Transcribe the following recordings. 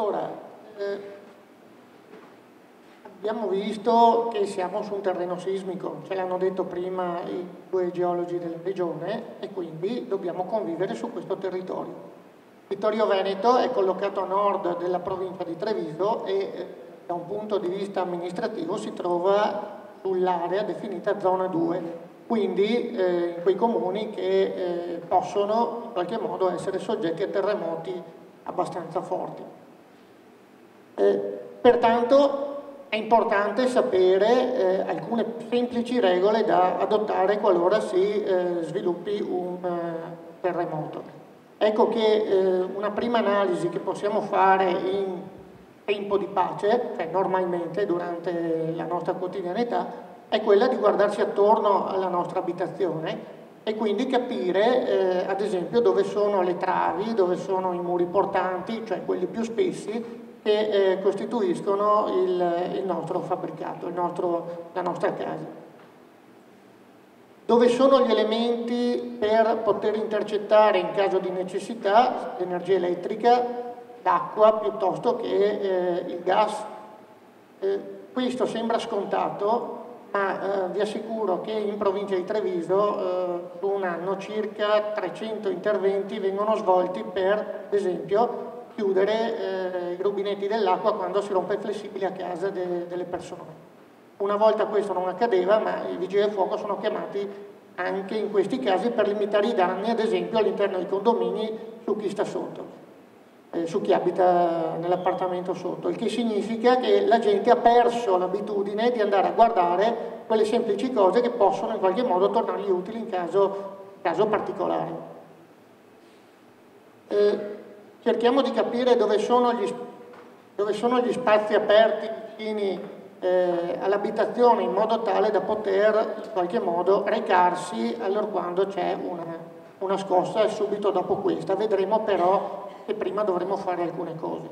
Allora, abbiamo visto che siamo su un terreno sismico, ce l'hanno detto prima i due geologi della regione, e quindi dobbiamo convivere su questo territorio. Il Vittorio Veneto è collocato a nord della provincia di Treviso e da un punto di vista amministrativo si trova sull'area definita zona 2, quindi in quei comuni che possono in qualche modo essere soggetti a terremoti abbastanza forti. Pertanto è importante sapere alcune semplici regole da adottare qualora si sviluppi un terremoto. Ecco che una prima analisi che possiamo fare in tempo di pace, cioè normalmente durante la nostra quotidianità, è quella di guardarsi attorno alla nostra abitazione e quindi capire ad esempio dove sono le travi, dove sono i muri portanti, cioè quelli più spessi, che costituiscono il nostro fabbricato, la nostra casa. Dove sono gli elementi per poter intercettare in caso di necessità l'energia elettrica, l'acqua piuttosto che il gas. Questo sembra scontato, ma vi assicuro che in provincia di Treviso su un anno circa 300 interventi vengono svolti per, ad esempio, chiudere i rubinetti dell'acqua quando si rompe il flessibile a casa delle persone. Una volta questo non accadeva, ma i vigili del fuoco sono chiamati anche in questi casi per limitare i danni, ad esempio all'interno dei condomini su chi sta sotto, su chi abita nell'appartamento sotto, il che significa che la gente ha perso l'abitudine di andare a guardare quelle semplici cose che possono in qualche modo tornargli utili in caso particolare. Cerchiamo di capire dove sono gli spazi aperti vicini all'abitazione in modo tale da poter in qualche modo recarsi allorquando c'è una scossa e subito dopo questa. Vedremo però che prima dovremo fare alcune cose.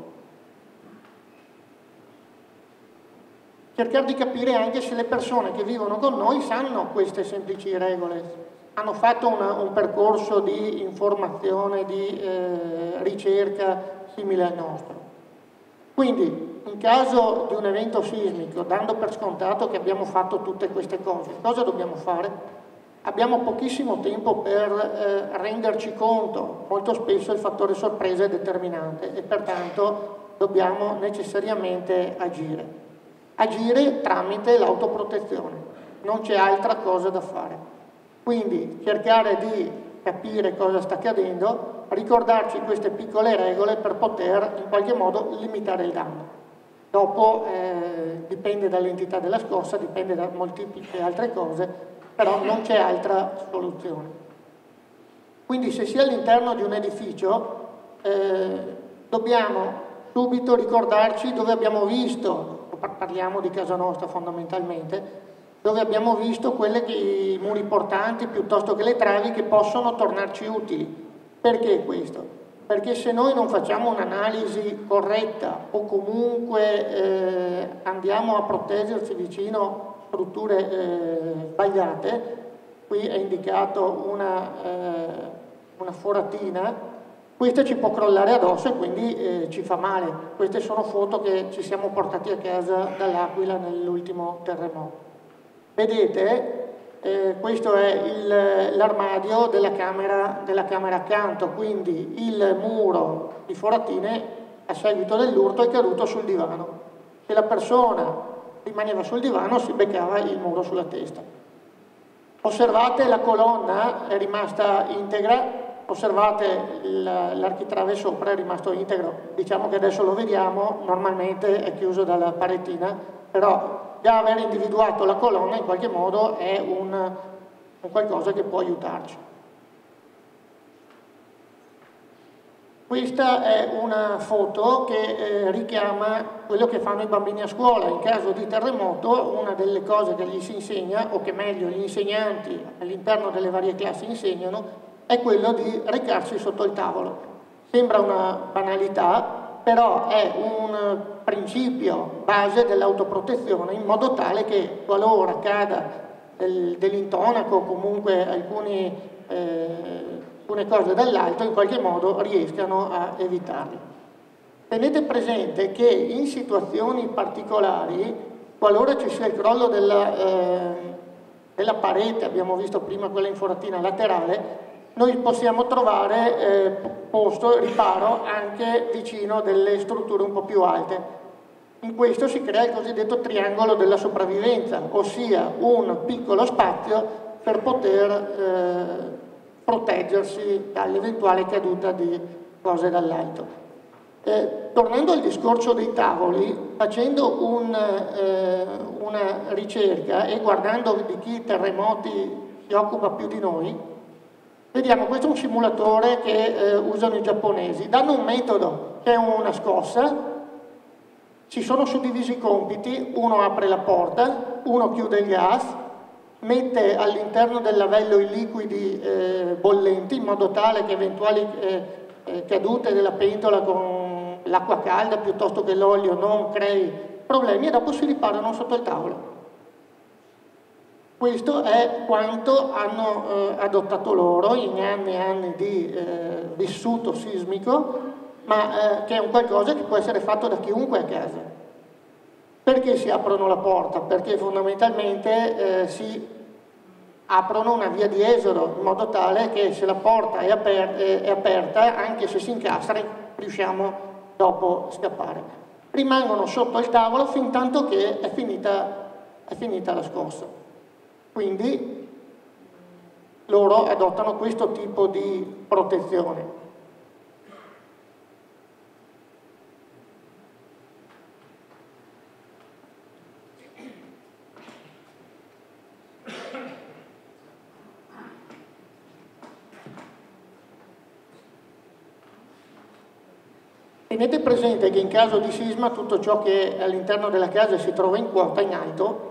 Cercare di capire anche se le persone che vivono con noi sanno queste semplici regole, hanno fatto un percorso di informazione, di ricerca simile al nostro. Quindi, in caso di un evento sismico, dando per scontato che abbiamo fatto tutte queste cose, cosa dobbiamo fare? Abbiamo pochissimo tempo per renderci conto, molto spesso il fattore sorpresa è determinante e pertanto dobbiamo necessariamente agire. Agire tramite l'autoprotezione, non c'è altra cosa da fare. Quindi cercare di capire cosa sta accadendo, ricordarci queste piccole regole per poter in qualche modo limitare il danno. Dopo dipende dall'entità della scossa, dipende da molteplici altre cose, però non c'è altra soluzione. Quindi se si è all'interno di un edificio dobbiamo subito ricordarci dove abbiamo visto, parliamo di casa nostra fondamentalmente, dove abbiamo visto i muri portanti piuttosto che le travi che possono tornarci utili. Perché questo? Perché se noi non facciamo un'analisi corretta o comunque andiamo a proteggerci vicino a strutture sbagliate, qui è indicato una foratina, questa ci può crollare addosso e quindi ci fa male. Queste sono foto che ci siamo portati a casa dall'Aquila nell'ultimo terremoto. Vedete? Questo è l'armadio della camera accanto, quindi il muro di foratine a seguito dell'urto è caduto sul divano. Se la persona rimaneva sul divano si beccava il muro sulla testa. Osservate la colonna è rimasta integra, osservate l'architrave sopra è rimasto integro. Diciamo che adesso lo vediamo, normalmente è chiuso dalla paretina, però già aver individuato la colonna in qualche modo è un qualcosa che può aiutarci. Questa è una foto che richiama quello che fanno i bambini a scuola. In caso di terremoto, una delle cose che gli si insegna, o che meglio gli insegnanti all'interno delle varie classi insegnano, è quello di recarsi sotto il tavolo. Sembra una banalità, però è un principio base dell'autoprotezione in modo tale che qualora cada dell'intonaco o comunque alcune cose dall'alto in qualche modo riescano a evitarle. Tenete presente che in situazioni particolari, qualora ci sia il crollo della parete, abbiamo visto prima quella in foratina laterale, noi possiamo trovare riparo anche vicino delle strutture un po' più alte. In questo si crea il cosiddetto triangolo della sopravvivenza, ossia un piccolo spazio per poter proteggersi dall'eventuale caduta di cose dall'alto. Tornando al discorso dei tavoli, facendo una ricerca e guardando di chi terremoti si occupa più di noi, vediamo, questo è un simulatore che usano i giapponesi. Danno un metodo che è una scossa, ci sono suddivisi i compiti, uno apre la porta, uno chiude il gas, mette all'interno del lavello i liquidi bollenti in modo tale che eventuali cadute della pentola con l'acqua calda piuttosto che l'olio non crei problemi e dopo si riparano sotto il tavolo. Questo è quanto hanno adottato loro in anni e anni di vissuto sismico, ma che è un qualcosa che può essere fatto da chiunque a casa. Perché si aprono la porta? Perché fondamentalmente si aprono una via di esodo, in modo tale che se la porta è aperta, anche se si incastra, riusciamo dopo a scappare. Rimangono sotto il tavolo fin tanto che è finita la scossa. Quindi loro adottano questo tipo di protezione. Tenete presente che in caso di sisma tutto ciò che all'interno della casa si trova in quota in alto,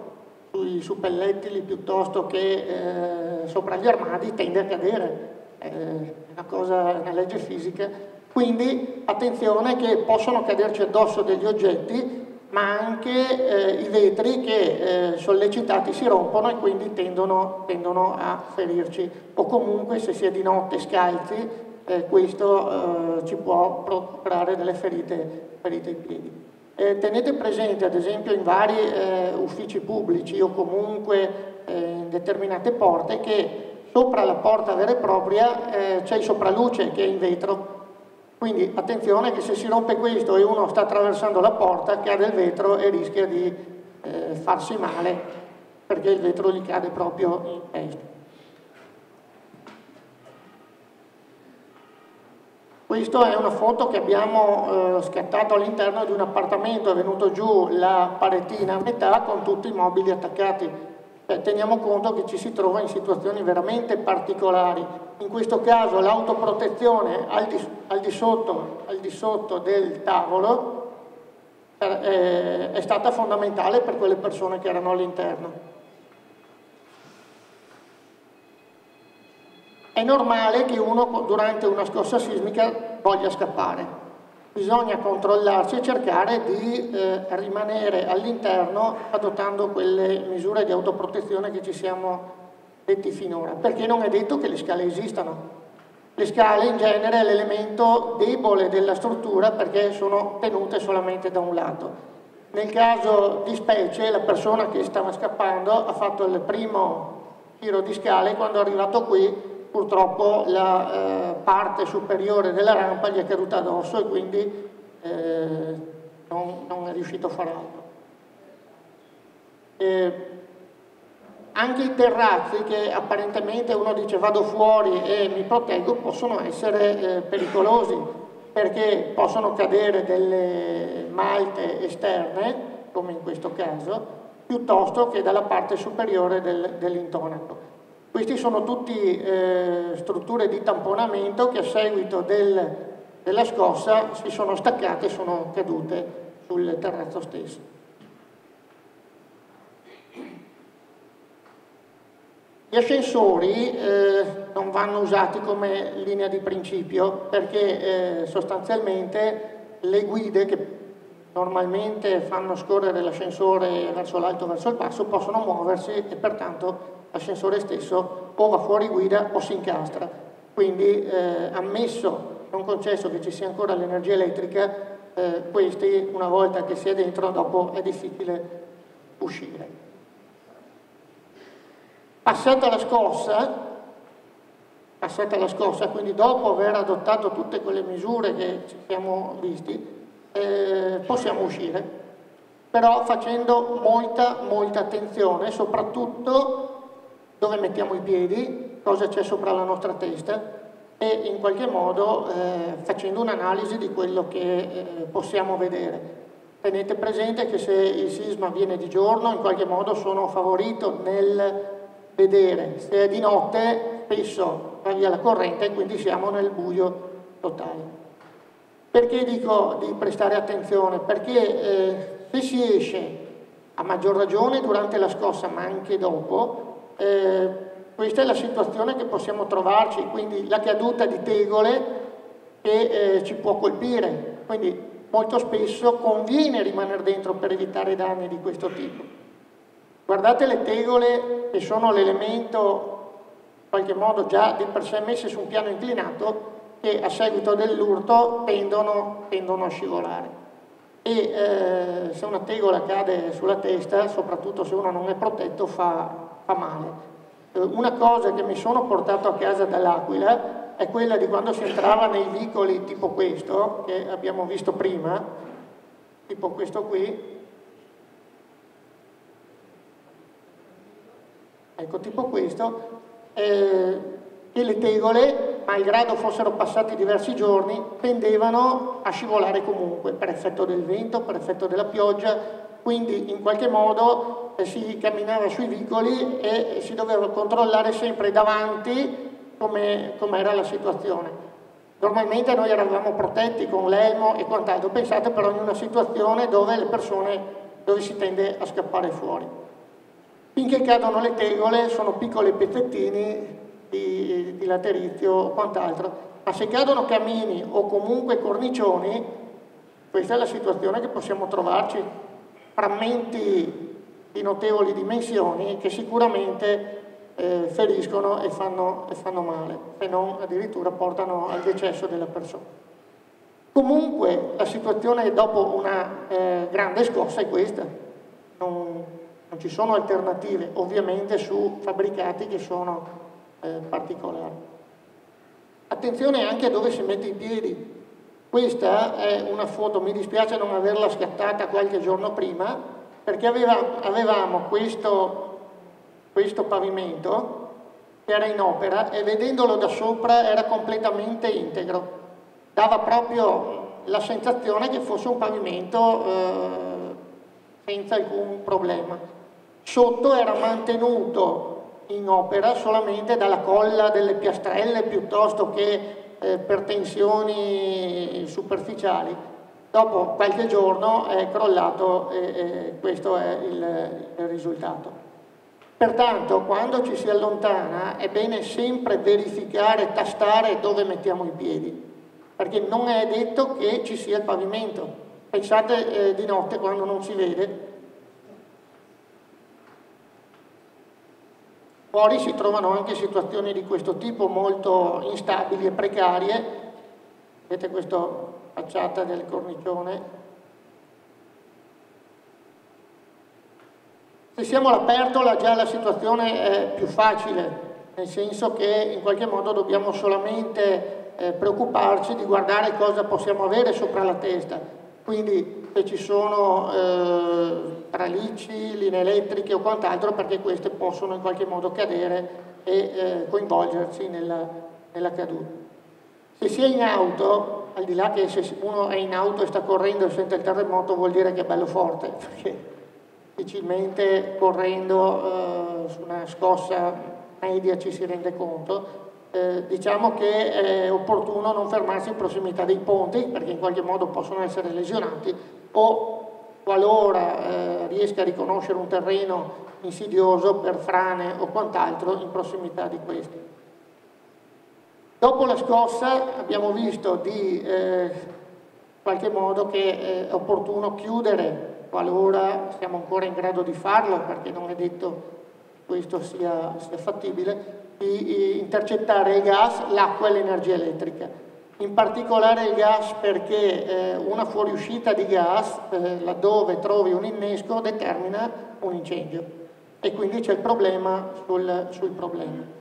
su pellettili piuttosto che sopra gli armadi, tende a cadere. È una legge fisica. Quindi attenzione che possono caderci addosso degli oggetti, ma anche i vetri che sollecitati si rompono e quindi tendono a ferirci. O comunque se si è di notte scalzi, questo ci può procurare delle ferite ai piedi. Tenete presente ad esempio in vari uffici pubblici o comunque in determinate porte che sopra la porta vera e propria c'è il sopraluce che è in vetro, quindi attenzione che se si rompe questo e uno sta attraversando la porta cade il vetro e rischia di farsi male perché il vetro gli cade proprio in testa. Questa è una foto che abbiamo scattato all'interno di un appartamento, è venuto giù la paretina a metà con tutti i mobili attaccati. Teniamo conto che ci si trova in situazioni veramente particolari. In questo caso l'autoprotezione al di sotto del tavolo è stata fondamentale per quelle persone che erano all'interno. È normale che uno durante una scossa sismica voglia scappare. Bisogna controllarsi e cercare di rimanere all'interno adottando quelle misure di autoprotezione che ci siamo detti finora, perché non è detto che le scale esistano. Le scale in genere è l'elemento debole della struttura perché sono tenute solamente da un lato. Nel caso di specie la persona che stava scappando ha fatto il primo giro di scale e quando è arrivato qui purtroppo la parte superiore della rampa gli è caduta addosso e quindi non è riuscito a fare altro. Anche i terrazzi che apparentemente uno dice vado fuori e mi proteggo possono essere pericolosi perché possono cadere delle malte esterne, come in questo caso, piuttosto che dalla parte superiore dell'intonaco. Questi sono tutti strutture di tamponamento che a seguito della scossa si sono staccate e sono cadute sul terrazzo stesso. Gli ascensori non vanno usati come linea di principio perché sostanzialmente le guide che normalmente fanno scorrere l'ascensore verso l'alto o verso il basso possono muoversi e pertanto l'ascensore stesso o va fuori guida o si incastra. Quindi ammesso, non concesso che ci sia ancora l'energia elettrica, questi, una volta che si è dentro, dopo è difficile uscire. Passata la scossa, quindi dopo aver adottato tutte quelle misure che ci siamo visti, possiamo uscire, però facendo molta attenzione, soprattutto dove mettiamo i piedi, cosa c'è sopra la nostra testa, e in qualche modo facendo un'analisi di quello che possiamo vedere. Tenete presente che se il sisma avviene di giorno, in qualche modo sono favorito nel vedere, se è di notte spesso va via la corrente e quindi siamo nel buio totale. Perché dico di prestare attenzione? Perché se si esce, a maggior ragione durante la scossa ma anche dopo, questa è la situazione che possiamo trovarci, quindi la caduta di tegole che ci può colpire, quindi molto spesso conviene rimanere dentro per evitare danni di questo tipo. Guardate le tegole, che sono l'elemento in qualche modo già di per sé messe su un piano inclinato, che a seguito dell'urto tendono a scivolare. E se una tegola cade sulla testa, soprattutto se uno non è protetto, fa male. Una cosa che mi sono portato a casa dall'Aquila è quella di quando si entrava nei vicoli tipo questo, che abbiamo visto prima, tipo questo qui. Ecco, tipo questo, e le tegole, malgrado fossero passati diversi giorni, tendevano a scivolare comunque, per effetto del vento, per effetto della pioggia, quindi in qualche modo si camminava sui vicoli e si doveva controllare sempre davanti come era la situazione. Normalmente noi eravamo protetti con l'elmo e quant'altro, pensate però in una situazione dove dove si tende a scappare fuori. Finché cadono le tegole sono piccoli pezzettini di laterizio o quant'altro, ma se cadono camini o comunque cornicioni, questa è la situazione che possiamo trovarci, frammenti di notevoli dimensioni che sicuramente feriscono e fanno male, se non addirittura portano al decesso della persona. Comunque la situazione dopo una grande scossa è questa, non ci sono alternative, ovviamente su fabbricati che sono particolari. Attenzione anche a dove si mette i piedi. Questa è una foto, mi dispiace non averla scattata qualche giorno prima, perché avevamo questo pavimento che era in opera e vedendolo da sopra era completamente integro. Dava proprio la sensazione che fosse un pavimento senza alcun problema. Sotto era mantenuto in opera solamente dalla colla delle piastrelle piuttosto che per tensioni superficiali. Dopo qualche giorno è crollato e questo è il risultato. Pertanto quando ci si allontana è bene sempre verificare, tastare dove mettiamo i piedi, perché non è detto che ci sia il pavimento. Pensate di notte quando non si vede. Fuori si trovano anche situazioni di questo tipo molto instabili e precarie. Vedete questa facciata del cornicione. Se siamo all'aperto già la situazione è più facile, nel senso che in qualche modo dobbiamo solamente preoccuparci di guardare cosa possiamo avere sopra la testa. Quindi se ci sono tralicci, linee elettriche o quant'altro, perché queste possono in qualche modo cadere e coinvolgerci nella caduta. Se si è in auto, al di là che se uno è in auto e sta correndo e sente il terremoto vuol dire che è bello forte, perché difficilmente correndo su una scossa media ci si rende conto. Diciamo che è opportuno non fermarsi in prossimità dei ponti, perché in qualche modo possono essere lesionati, o qualora riesca a riconoscere un terreno insidioso per frane o quant'altro in prossimità di questi. Dopo la scossa abbiamo visto in qualche modo che è opportuno chiudere, qualora siamo ancora in grado di farlo, perché non è detto che questo sia fattibile, di intercettare il gas, l'acqua e l'energia elettrica. in particolare il gas, perché una fuoriuscita di gas, laddove trovi un innesco, determina un incendio e quindi c'è il problema sul problema.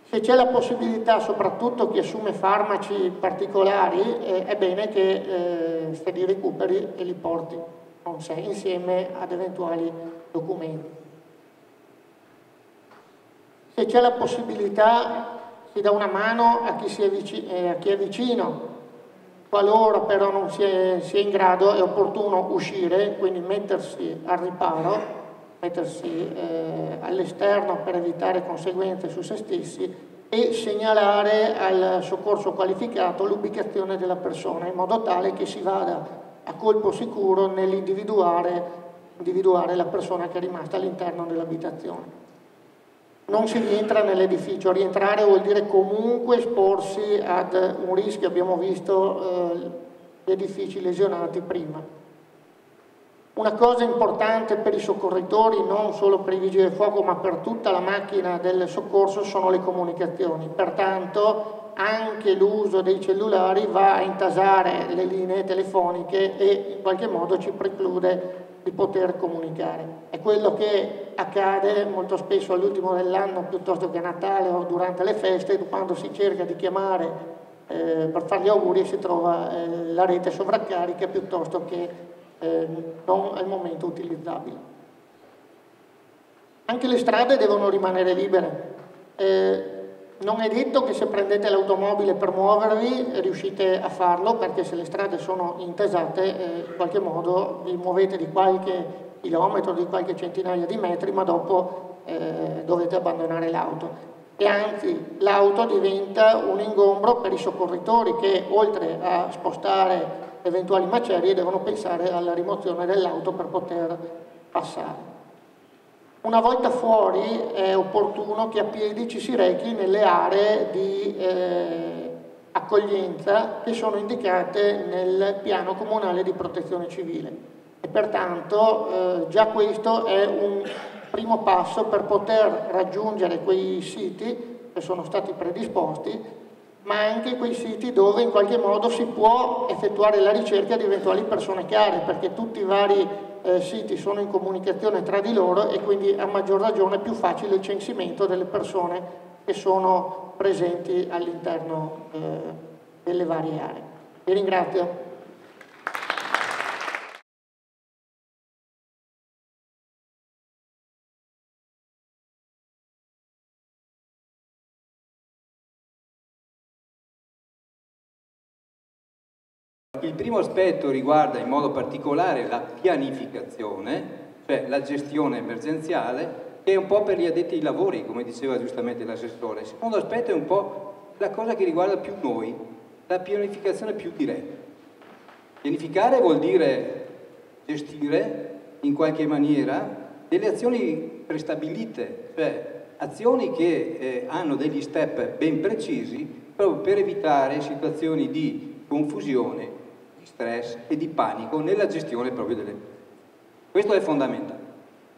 Se c'è la possibilità, soprattutto chi assume farmaci particolari, è bene che se li recuperi e li porti con sé insieme ad eventuali documenti. Se c'è la possibilità, si dà una mano a chi è vicino. Qualora però non si è in grado, è opportuno uscire, quindi mettersi al riparo, mettersi all'esterno per evitare conseguenze su se stessi e segnalare al soccorso qualificato l'ubicazione della persona, in modo tale che si vada a colpo sicuro nell'individuare la persona che è rimasta all'interno dell'abitazione. Non si rientra nell'edificio, rientrare vuol dire comunque esporsi ad un rischio, abbiamo visto gli edifici lesionati prima. Una cosa importante per i soccorritori, non solo per i vigili del fuoco ma per tutta la macchina del soccorso, sono le comunicazioni, pertanto anche l'uso dei cellulari va a intasare le linee telefoniche e in qualche modo ci preclude di poter comunicare. È quello che accade molto spesso all'ultimo dell'anno piuttosto che a Natale o durante le feste, quando si cerca di chiamare per fare gli auguri e si trova la rete sovraccarica piuttosto che non al momento utilizzabile. Anche le strade devono rimanere libere. Non è detto che se prendete l'automobile per muovervi riuscite a farlo, perché se le strade sono intasate in qualche modo vi muovete di qualche chilometro, di qualche centinaia di metri, ma dopo dovete abbandonare l'auto. E anzi l'auto diventa un ingombro per i soccorritori che, oltre a spostare eventuali macerie, devono pensare alla rimozione dell'auto per poter passare. Una volta fuori è opportuno che a piedi ci si rechi nelle aree di accoglienza che sono indicate nel piano comunale di protezione civile e pertanto già questo è un primo passo per poter raggiungere quei siti che sono stati predisposti, ma anche quei siti dove in qualche modo si può effettuare la ricerca di eventuali persone care, perché tutti i vari siti sono in comunicazione tra di loro e quindi a maggior ragione è più facile il censimento delle persone che sono presenti all'interno delle varie aree. Vi ringrazio. Il primo aspetto riguarda in modo particolare la pianificazione, cioè la gestione emergenziale, che è un po' per gli addetti ai lavori, come diceva giustamente l'assessore. Il secondo aspetto è un po' la cosa che riguarda più noi, la pianificazione più diretta. Pianificare vuol dire gestire in qualche maniera delle azioni prestabilite, cioè azioni che hanno degli step ben precisi proprio per evitare situazioni di confusione, di stress e di panico nella gestione proprio delle... Questo è fondamentale.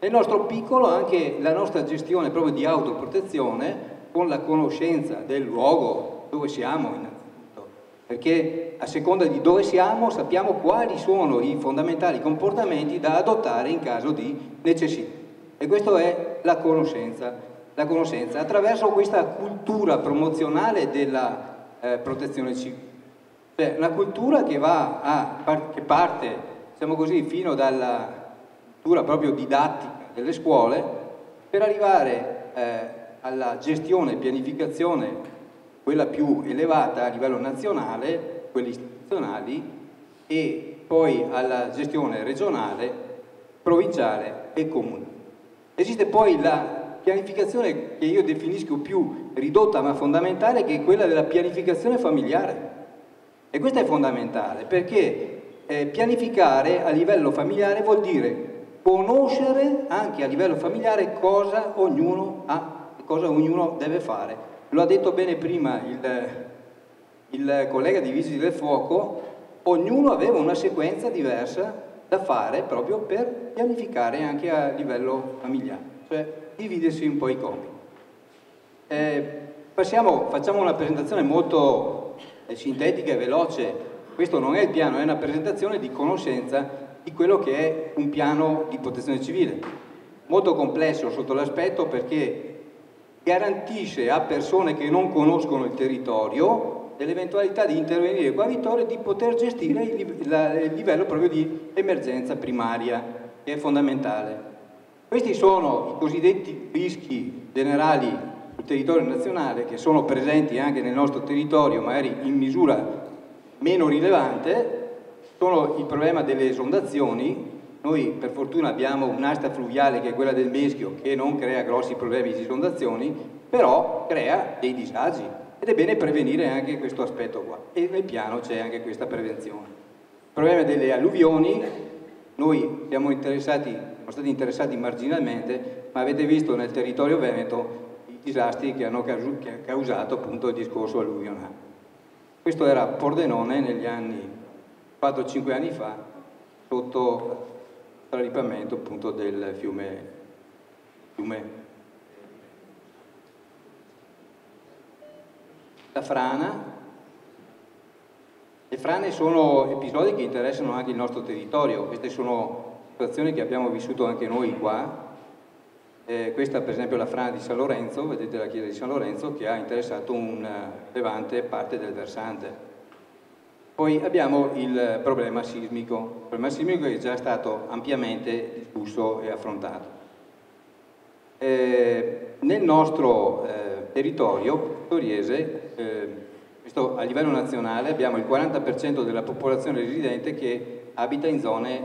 Nel nostro piccolo anche la nostra gestione proprio di autoprotezione con la conoscenza del luogo dove siamo innanzitutto, perché a seconda di dove siamo sappiamo quali sono i fondamentali comportamenti da adottare in caso di necessità. E questo è la conoscenza attraverso questa cultura promozionale della protezione civile. Cioè, una cultura che che parte, diciamo così, fino dalla cultura proprio didattica delle scuole per arrivare alla gestione e pianificazione, quella più elevata a livello nazionale, quelle istituzionali, e poi alla gestione regionale, provinciale e comunale. Esiste poi la pianificazione che io definisco più ridotta ma fondamentale, che è quella della pianificazione familiare. E questo è fondamentale perché pianificare a livello familiare vuol dire conoscere anche a livello familiare cosa ognuno ha, cosa ognuno deve fare. Lo ha detto bene prima il collega di Vigili del Fuoco, ognuno aveva una sequenza diversa da fare proprio per pianificare anche a livello familiare, cioè dividersi un po' i compiti. Facciamo una presentazione molto sintetica e veloce. Questo non è il piano, è una presentazione di conoscenza di quello che è un piano di protezione civile. Molto complesso sotto l'aspetto perché garantisce a persone che non conoscono il territorio dell'eventualità di intervenire qua a Vittorio e di poter gestire il livello proprio di emergenza primaria, che è fondamentale. Questi sono i cosiddetti rischi generali sul territorio nazionale che sono presenti anche nel nostro territorio, magari in misura meno rilevante. Sono il problema delle esondazioni. Noi per fortuna abbiamo un'asta fluviale che è quella del Meschio, che non crea grossi problemi di esondazioni, però crea dei disagi ed è bene prevenire anche questo aspetto qua, e nel piano c'è anche questa prevenzione. Il problema delle alluvioni, noi siamo stati interessati marginalmente, ma avete visto nel territorio veneto i disastri che hanno causato appunto il discorso alluvionale. Questo era Pordenone negli anni 4-5 anni fa, sotto il ripamento appunto del fiume. La frana. Le frane sono episodi che interessano anche il nostro territorio. Queste sono situazioni che abbiamo vissuto anche noi qua. Questa per esempio è la frana di San Lorenzo, vedete la chiesa di San Lorenzo, che ha interessato un rilevante parte del versante. Poi abbiamo il problema sismico che è già stato ampiamente discusso e affrontato. Nel nostro territorio vittoriese, questo a livello nazionale, abbiamo il 40% della popolazione residente che abita in zone,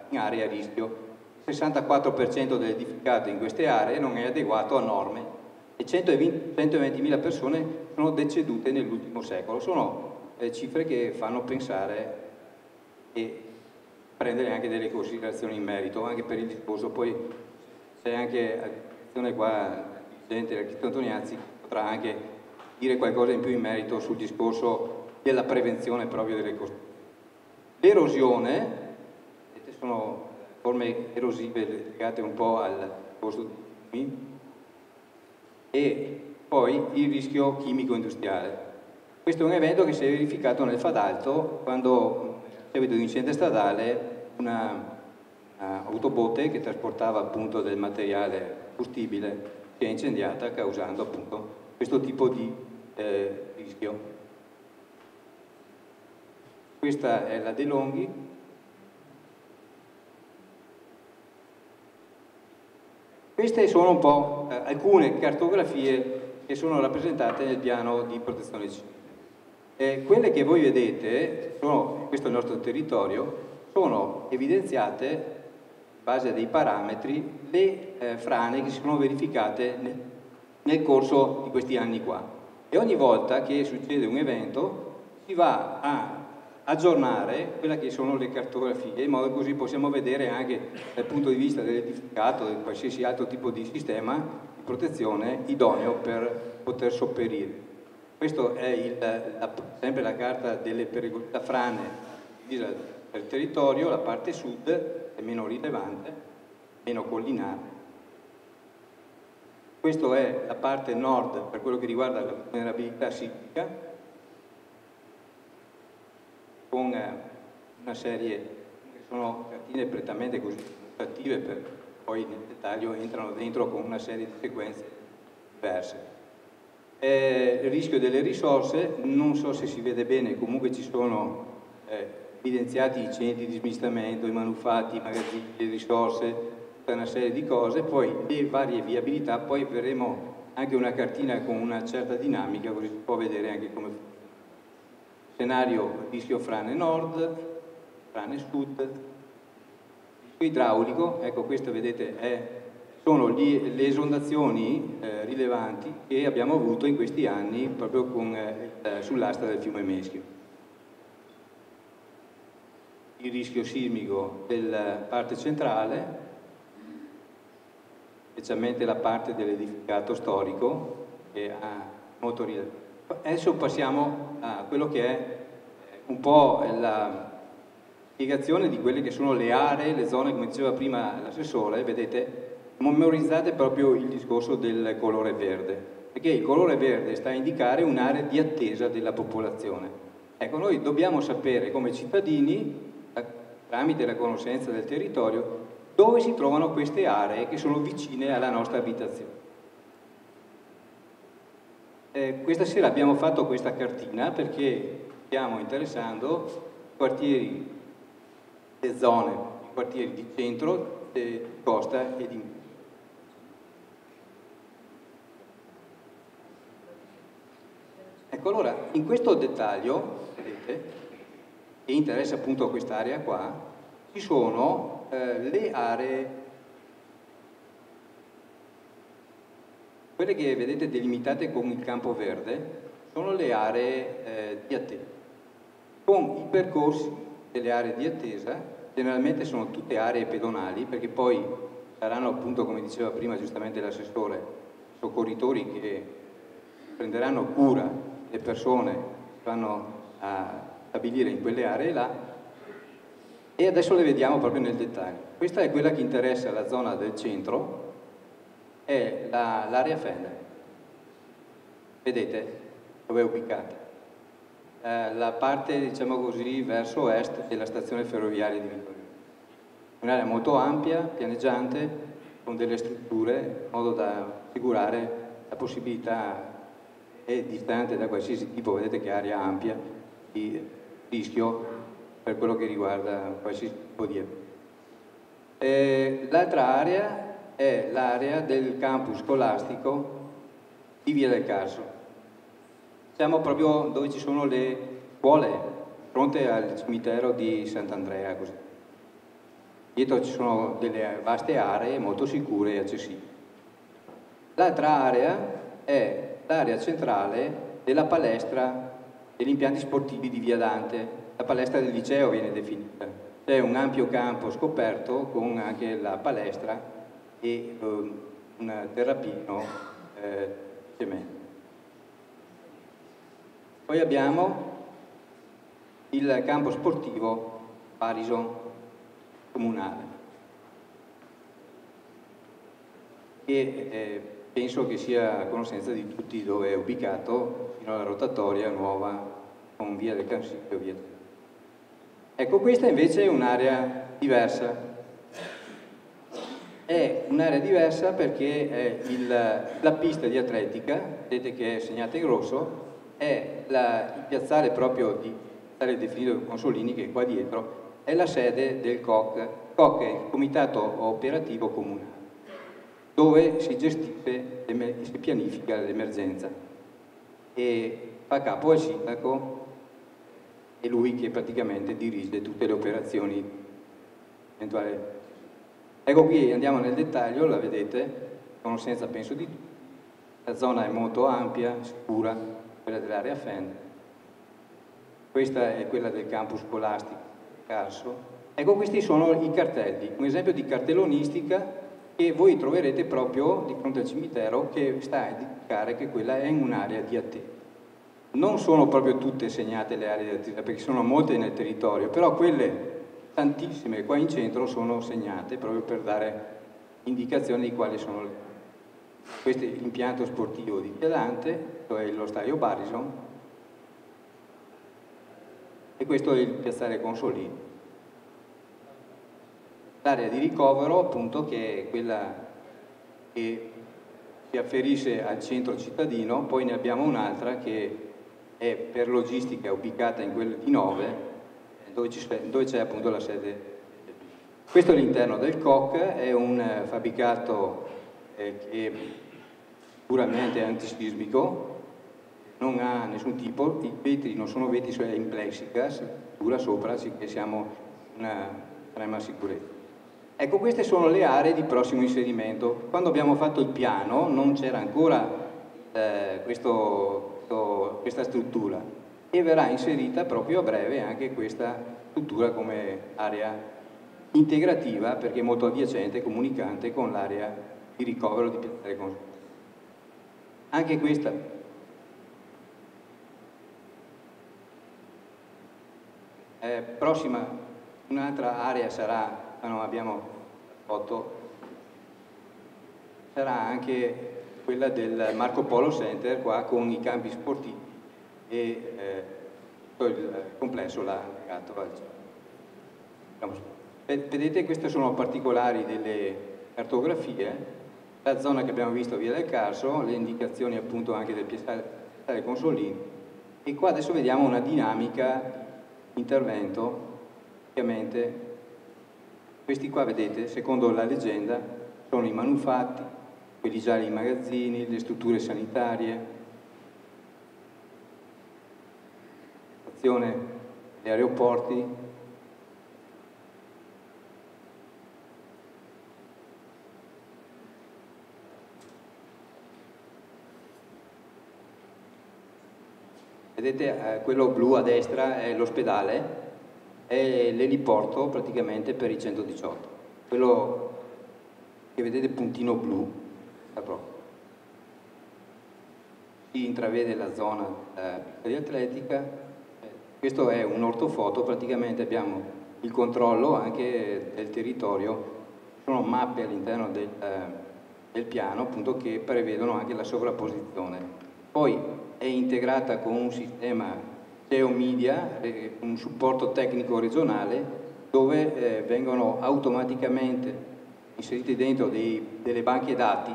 in aree a rischio. Il 64% dell'edificato in queste aree non è adeguato a norme e 120.000 persone sono decedute nell'ultimo secolo. Sono cifre che fanno pensare e prendere anche delle considerazioni in merito, anche per il discorso. Poi c'è anche a disposizione qua il presidente dell'Architetto Antoniazzi, che potrà anche dire qualcosa in più in merito sul discorso della prevenzione proprio delle costruzioni. L'erosione, vedete, sono forme erosive legate un po' al discorso di e poi il rischio chimico industriale. Questo è un evento che si è verificato nel Fadalto quando c'è avuto un incendio stradale, una autobotte che trasportava appunto del materiale combustibile si è incendiata causando appunto questo tipo di rischio. Questa è la De Longhi. Queste sono un po' alcune cartografie che sono rappresentate nel piano di protezione civile. Quelle che voi vedete, questo è il nostro territorio, sono evidenziate in base a dei parametri le frane che si sono verificate nel corso di questi anni qua. E ogni volta che succede un evento si va a aggiornare quelle che sono le cartografie, in modo che così possiamo vedere anche dal punto di vista dell'edificato, di qualsiasi altro tipo di sistema di protezione idoneo per poter sopperire. Questa è sempre la carta delle pericolosità frane divisa per territorio. La parte sud è meno rilevante, meno collinare. Questa è la parte nord per quello che riguarda la vulnerabilità sismica, con una serie che sono cartine prettamente così illustrative, per poi nel dettaglio entrano dentro con una serie di sequenze diverse. Il rischio delle risorse, non so se si vede bene, comunque ci sono evidenziati i centri di smistamento, i manufatti, i magazzini, le risorse, tutta una serie di cose, poi le varie viabilità, poi vedremo anche una cartina con una certa dinamica, così si può vedere anche come funziona. Scenario rischio frane nord, frane sud, rischio idraulico, ecco questo vedete sono le esondazioni rilevanti che abbiamo avuto in questi anni proprio sull'asta del fiume Meschio. Il rischio sismico della parte centrale, specialmente la parte dell'edificato storico, che ha molto rilevanza. Adesso passiamo a quello che è un po' la spiegazione di quelle che sono le aree, le zone, come diceva prima l'assessore, vedete, memorizzate proprio il discorso del colore verde. perché il colore verde sta a indicare un'area di attesa della popolazione. Ecco, noi dobbiamo sapere come cittadini, tramite la conoscenza del territorio, dove si trovano queste aree che sono vicine alla nostra abitazione. Questa sera abbiamo fatto questa cartina perché stiamo interessando quartieri, le zone, i quartieri di centro, di costa e di... Ecco, allora, in questo dettaglio, vedete, che interessa appunto quest'area qua, ci sono le aree, quelle che vedete delimitate con il campo verde, sono le aree di attesa. Con i percorsi delle aree di attesa, generalmente sono tutte aree pedonali, perché poi saranno appunto, come diceva prima giustamente l'assessore, soccorritori che prenderanno cura le persone che vanno a stabilire in quelle aree là, e adesso le vediamo proprio nel dettaglio. Questa è quella che interessa la zona del centro, è l'area Fender. Vedete dove è ubicata? La parte, diciamo così, verso est della stazione ferroviaria di Vittorio. Un'area molto ampia, pianeggiante, con delle strutture, in modo da assicurare la possibilità, è distante da qualsiasi tipo, vedete che area ampia, di rischio per quello che riguarda qualsiasi tipo di evento. L'altra area è l'area del campus scolastico di Via del Carso. Siamo proprio dove ci sono le scuole, fronte al cimitero di Sant'Andrea, così. Dietro ci sono delle vaste aree molto sicure e accessibili. L'altra area è l'area centrale della palestra degli impianti sportivi di Via Dante. La palestra del liceo viene definita. C'è un ampio campo scoperto con anche la palestra e un terrapieno cemento. Poi abbiamo il campo sportivo Parison comunale, che penso che sia a conoscenza di tutti dove è ubicato, fino alla rotatoria nuova con via del Consiglio. Via. Ecco, questa invece è un'area diversa. È un'area diversa perché la pista di atletica, vedete che è segnata in rosso, è il piazzale proprio di piazzale definito Consolini, che è qua dietro, è la sede del COC. COC è il Comitato Operativo Comunale, dove si gestisce e si pianifica l'emergenza e fa capo al sindaco, è lui che praticamente dirige tutte le operazioni eventuali. Ecco, qui andiamo nel dettaglio, la vedete, conoscenza penso di tutti. La zona è molto ampia, sicura, quella dell'area FEN. Questa è quella del campus scolastico Carso. Ecco, questi sono i cartelli, un esempio di cartellonistica che voi troverete proprio di fronte al cimitero, che sta a indicare che quella è un'area di attesa. Non sono proprio tutte segnate le aree di attesa, perché sono molte nel territorio, però quelle tantissime qua in centro sono segnate proprio per dare indicazioni di quali sono le. Questo è l'impianto sportivo di Via Dante, cioè lo stadio Barison, e questo è il piazzale Consolini. L'area di ricovero, appunto, che è quella che si afferisce al centro cittadino, poi ne abbiamo un'altra che è per logistica ubicata in quel di Nove, dove c'è appunto la sede. Questo è l'interno del COC, è un fabbricato che è puramente antisismico, non ha nessun tipo, i vetri non sono vetri, sono in plexiglass, dura sopra, che siamo in una estrema sicurezza. Ecco, queste sono le aree di prossimo inserimento. Quando abbiamo fatto il piano non c'era ancora questa struttura e verrà inserita proprio a breve anche questa struttura come area integrativa, perché è molto adiacente, comunicante con l'area di ricovero di Piazzale Consolini. Anche questa prossima, un'altra area sarà, non abbiamo foto, sarà anche quella del Marco Polo Center qua con i campi sportivi e il complesso là legato al centro. Vedete, queste sono particolari delle cartografie, la zona che abbiamo visto via del Carso, le indicazioni appunto anche del piazzale Consolini, e qua adesso vediamo una dinamica di intervento. Ovviamente questi qua, vedete, secondo la leggenda sono i manufatti, quelli già i magazzini, le strutture sanitarie, stazione, gli aeroporti. Vedete, quello blu a destra è l'ospedale, è l'eliporto praticamente per i 118. Quello che vedete puntino blu, si intravede la zona di atletica. Questo è un ortofoto, praticamente abbiamo il controllo anche del territorio, ci sono mappe all'interno del piano appunto che prevedono anche la sovrapposizione. Poi è integrata con un sistema geomedia, un supporto tecnico regionale dove vengono automaticamente inseriti dentro delle banche dati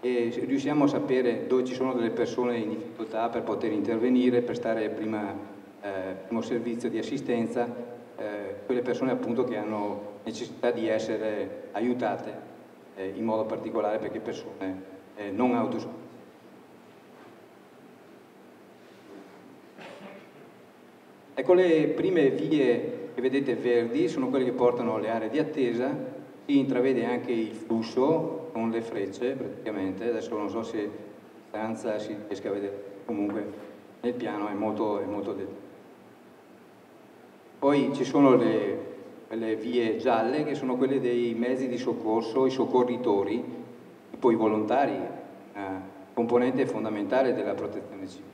e riusciamo a sapere dove ci sono delle persone in difficoltà per poter intervenire, prestare primo servizio di assistenza, quelle persone appunto che hanno necessità di essere aiutate in modo particolare perché persone non autosufficienti. Ecco, le prime vie che vedete verdi sono quelle che portano alle aree di attesa, si intravede anche il flusso con le frecce praticamente, adesso non so se in stanza si riesca a vedere, comunque nel piano è molto dettagliato. Poi ci sono le vie gialle che sono quelle dei mezzi di soccorso, i soccorritori, poi i volontari, componente fondamentale della protezione civile.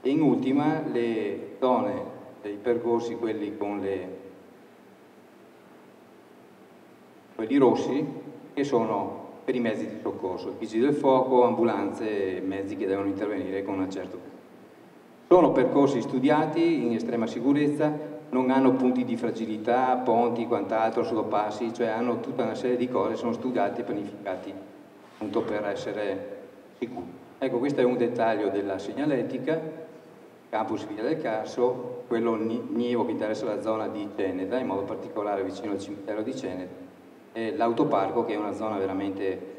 E in ultima le zone dei percorsi, quelli quelli rossi, che sono per i mezzi di soccorso, vigili del fuoco, ambulanze, mezzi che devono intervenire con una certa. Sono percorsi studiati in estrema sicurezza, non hanno punti di fragilità, ponti, quant'altro, sottopassi, cioè hanno tutta una serie di cose, sono studiati e pianificati appunto per essere sicuri. Ecco, questo è un dettaglio della segnaletica. Campus Via del Carso, quello Nievo che interessa la zona di Ceneda, in modo particolare vicino al cimitero di Ceneda, e l'autoparco che è una zona veramente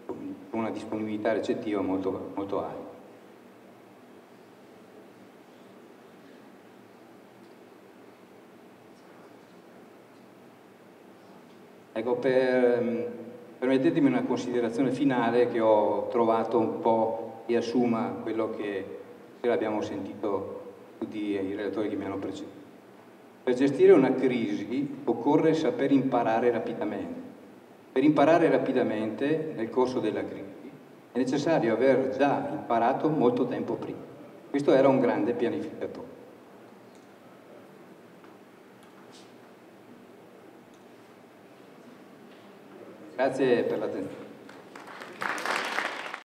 con una disponibilità recettiva molto, molto alta. Ecco, permettetemi una considerazione finale che ho trovato un po' riassuma quello che abbiamo sentito tutti i relatori che mi hanno preceduto. Per gestire una crisi occorre saper imparare rapidamente. Per imparare rapidamente nel corso della crisi è necessario aver già imparato molto tempo prima. Questo era un grande pianificatore. Grazie per l'attenzione.